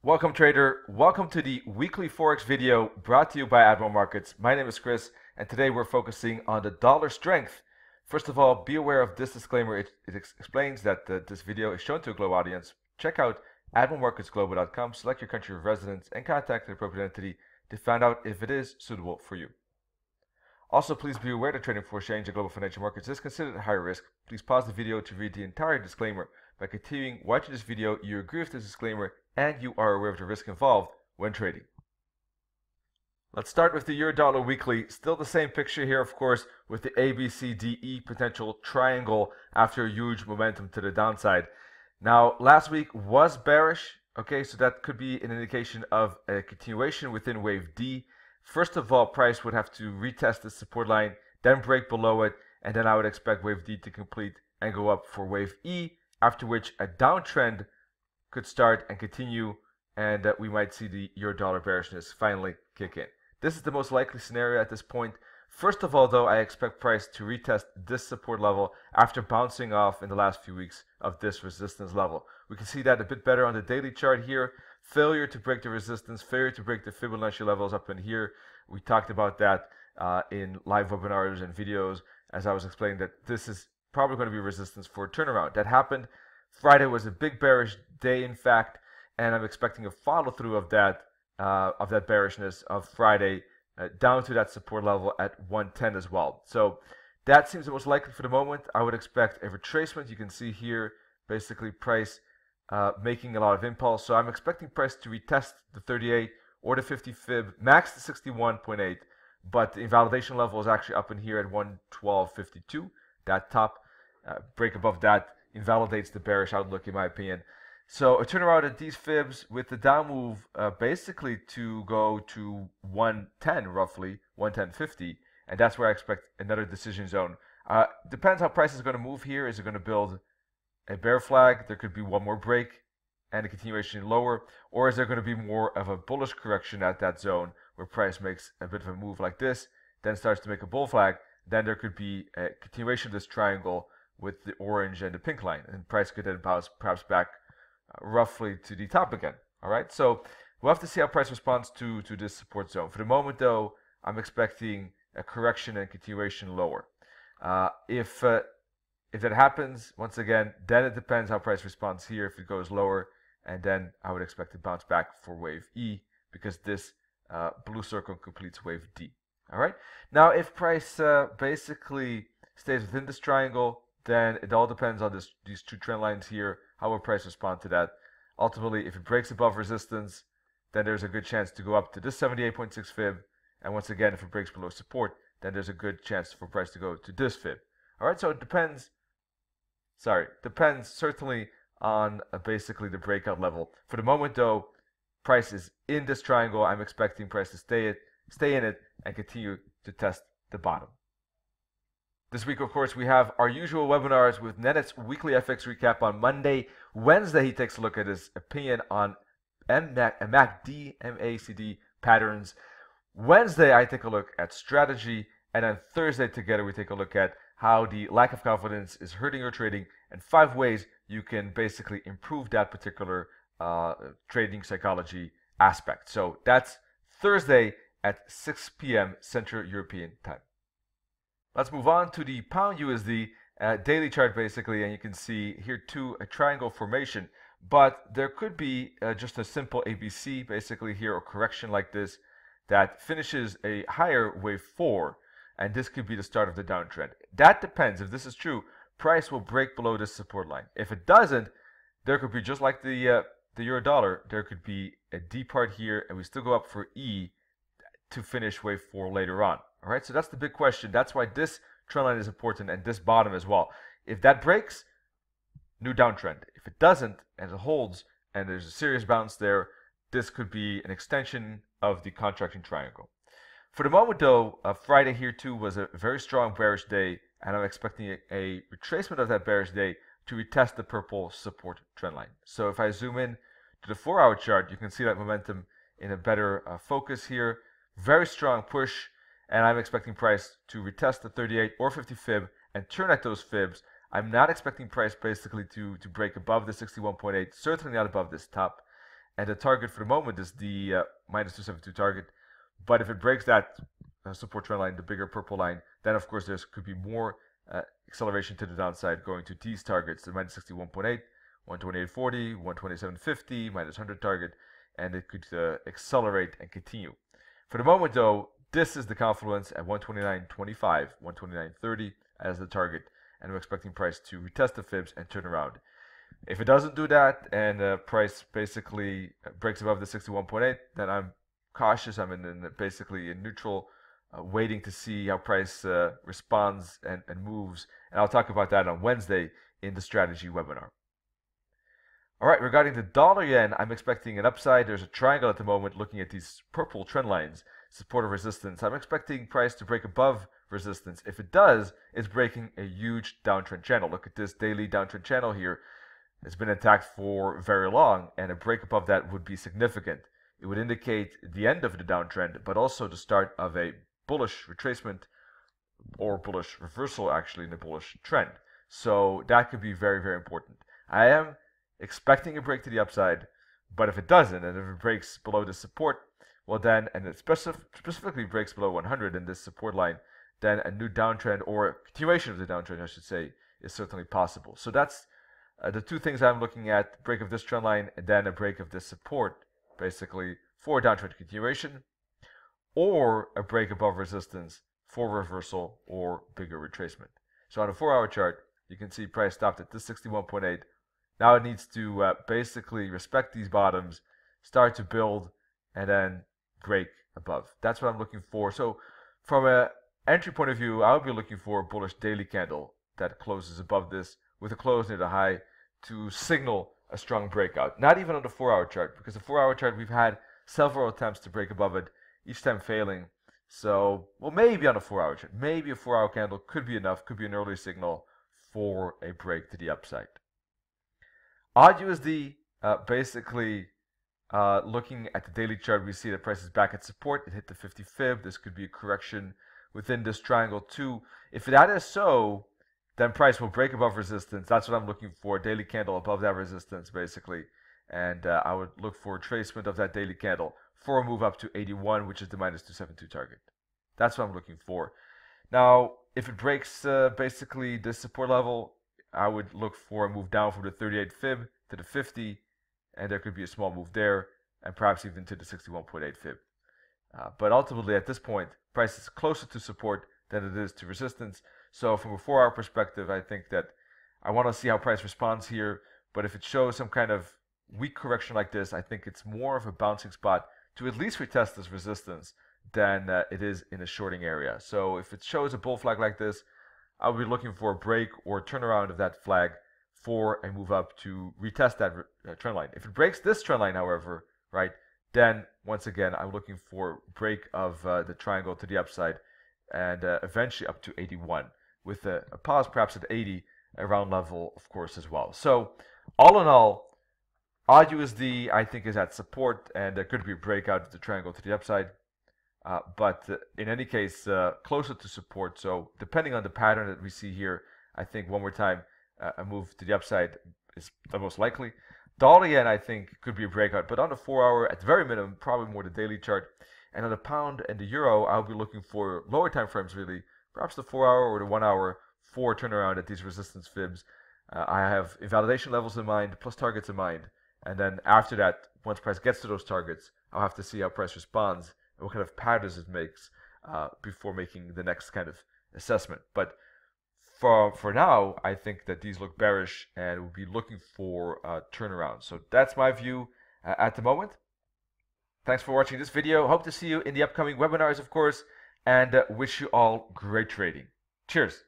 Welcome trader, welcome to the weekly Forex video brought to you by Admiral Markets. My name is Chris and today we're focusing on the dollar strength. First of all, be aware of this disclaimer. It explains that this video is shown to a global audience. Check out admiralmarketsglobal.com, select your country of residence and contact the appropriate entity to find out if it is suitable for you. Also, please be aware that trading for exchange and global financial markets is considered high risk. Please pause the video to read the entire disclaimer. By continuing watching this video, you agree with this disclaimer and you are aware of the risk involved when trading. Let's start with the Euro Dollar Weekly. Still the same picture here, of course, with the ABCDE potential triangle after a huge momentum to the downside. Now, last week was bearish, okay, so that could be an indication of a continuation within wave D. First of all, price would have to retest the support line, then break below it, and then I would expect wave D to complete and go up for wave E, after which a downtrend could start and continue, and we might see the euro-dollar bearishness finally kick in. This is the most likely scenario at this point. First of all, though, I expect price to retest this support level after bouncing off in the last few weeks of this resistance level. We can see that a bit better on the daily chart here. Failure to break the resistance, failure to break the Fibonacci levels up in here. We talked about that in live webinars and videos as I was explaining that this is probably going to be resistance for a turnaround. That happened. Friday was a big bearish day, in fact, and I'm expecting a follow-through of that bearishness of Friday down to that support level at 110 as well. So that seems the most likely for the moment. I would expect a retracement. You can see here basically price making a lot of impulse. So I'm expecting price to retest the 38 or the 50 fib, max the 61.8, but the invalidation level is actually up in here at 112.52. That top break above that invalidates the bearish outlook in my opinion. So a turnaround at these fibs with the down move basically to go to 110 roughly, 110.50, and that's where I expect another decision zone. Depends how price is going to move here. Is it going to build a bear flag? There could be one more break and a continuation lower, or is there going to be more of a bullish correction at that zone where price makes a bit of a move like this, then starts to make a bull flag? Then there could be a continuation of this triangle with the orange and the pink line, and price could then bounce perhaps back roughly to the top again. All right, so we'll have to see how price responds to this support zone. For the moment, though, I'm expecting a correction and continuation lower. If that happens, once again, then it depends how price responds here. If it goes lower, and then I would expect to bounce back for wave E because this blue circle completes wave D. All right. Now, if price basically stays within this triangle, then it all depends on these two trend lines here. How will price respond to that? Ultimately, if it breaks above resistance, then there's a good chance to go up to this 78.6 fib. And once again, if it breaks below support, then there's a good chance for price to go to this fib. All right, so it depends. Depends certainly on basically the breakout level. For the moment, though, price is in this triangle. I'm expecting price to stay in it and continue to test the bottom. This week, of course, we have our usual webinars with Nenet's weekly FX recap on Monday. Wednesday, he takes a look at his opinion on MACD patterns. Wednesday, I take a look at strategy. And then Thursday, together, we take a look at how the lack of confidence is hurting your trading and 5 ways you can basically improve that particular trading psychology aspect. So that's Thursday at 6 p.m. Central European time. Let's move on to the pound USD daily chart basically, and you can see here too a triangle formation, but there could be just a simple ABC basically here, or correction like this that finishes a higher wave 4, and this could be the start of the downtrend. That depends. If this is true, price will break below this support line. If it doesn't, there could be, just like the euro dollar, there could be a D part here, and we still go up for E to finish wave 4 later on. All right, so that's the big question. That's why this trend line is important, and this bottom as well. If that breaks, new downtrend. If it doesn't, and it holds, and there's a serious bounce there, this could be an extension of the contracting triangle. For the moment, though, Friday here too was a very strong bearish day, and I'm expecting a retracement of that bearish day to retest the purple support trend line. So if I zoom in to the 4-hour chart, you can see that momentum in a better focus here. Very strong push. And I'm expecting price to retest the 38 or 50 fib and turn at those fibs. I'm not expecting price basically to break above the 61.8, certainly not above this top. and the target for the moment is the minus 272 target. But if it breaks that support trend line, the bigger purple line, then of course there could be more acceleration to the downside going to these targets, the minus 61.8, 128.40, 127.50, minus 100 target, and it could accelerate and continue. For the moment though, this is the confluence at 129.25, 129.30 as the target, and we're expecting price to retest the fibs and turn around. If it doesn't do that and price basically breaks above the 61.8, then I'm cautious. I'm basically in neutral, waiting to see how price responds and moves. And I'll talk about that on Wednesday in the strategy webinar. All right, regarding the dollar yen, I'm expecting an upside. There's a triangle at the moment looking at these purple trend lines, support or resistance. I'm expecting price to break above resistance. If it does, it's breaking a huge downtrend channel. Look at this daily downtrend channel here. It's been attacked for very long, and a break above that would be significant. It would indicate the end of the downtrend, but also the start of a bullish retracement or bullish reversal, actually, in the bullish trend. So that could be very, very important. I am expecting a break to the upside, but if it doesn't, and if it breaks below the support, well then, and it specifically breaks below 100 in this support line, then a new downtrend, or a continuation of the downtrend, I should say, is certainly possible. So that's the two things I'm looking at: break of this trend line, and then a break of this support, basically for a downtrend continuation, or a break above resistance for reversal or bigger retracement. So on a 4-hour chart, you can see price stopped at this 61.8. Now it needs to basically respect these bottoms, start to build, and then break above. That's what I'm looking for. So from an entry point of view, I would be looking for a bullish daily candle that closes above this with a close near the high to signal a strong breakout. Not even on the 4-hour chart, because the 4-hour chart, we've had several attempts to break above it, each time failing. So, well, maybe on a 4-hour chart, maybe a 4-hour candle could be enough, could be an early signal for a break to the upside. USD, basically looking at the daily chart, we see that price is back at support. It hit the 50 fib. This could be a correction within this triangle too. If that is so, then price will break above resistance. That's what I'm looking for, daily candle above that resistance, basically. And I would look for a retracement of that daily candle for a move up to 81, which is the minus 272 target. That's what I'm looking for. Now, if it breaks basically this support level, I would look for a move down from the 38 fib to the 50, and there could be a small move there, and perhaps even to the 61.8 fib. But ultimately, at this point, price is closer to support than it is to resistance. So from a 4-hour perspective, I think that I want to see how price responds here. But if it shows some kind of weak correction like this, I think it's more of a bouncing spot to at least retest this resistance than it is in a shorting area. So if it shows a bull flag like this, I'll be looking for a break or a turnaround of that flag for a move up to retest that trend line. If it breaks this trend line, however, right, then once again, I'm looking for break of the triangle to the upside and eventually up to 81 with a pause perhaps at 80 around level, of course, as well. So all in all, USD I think is at support, and there could be a breakout of the triangle to the upside. But in any case, closer to support. So depending on the pattern that we see here, I think one more time a move to the upside is the most likely. Dollar yen, I think, could be a breakout, but on the 4-hour, at the very minimum, probably more the daily chart. And on the pound and the euro, I'll be looking for lower time frames, really, perhaps the 4-hour or the 1-hour for a turnaround at these resistance fibs. I have invalidation levels in mind, plus targets in mind. And then after that, once price gets to those targets, I'll have to see how price responds and what kind of patterns it makes before making the next kind of assessment. But for now, I think that these look bearish and we'll be looking for a turnaround. So that's my view at the moment. Thanks for watching this video. Hope to see you in the upcoming webinars, of course, and wish you all great trading. Cheers.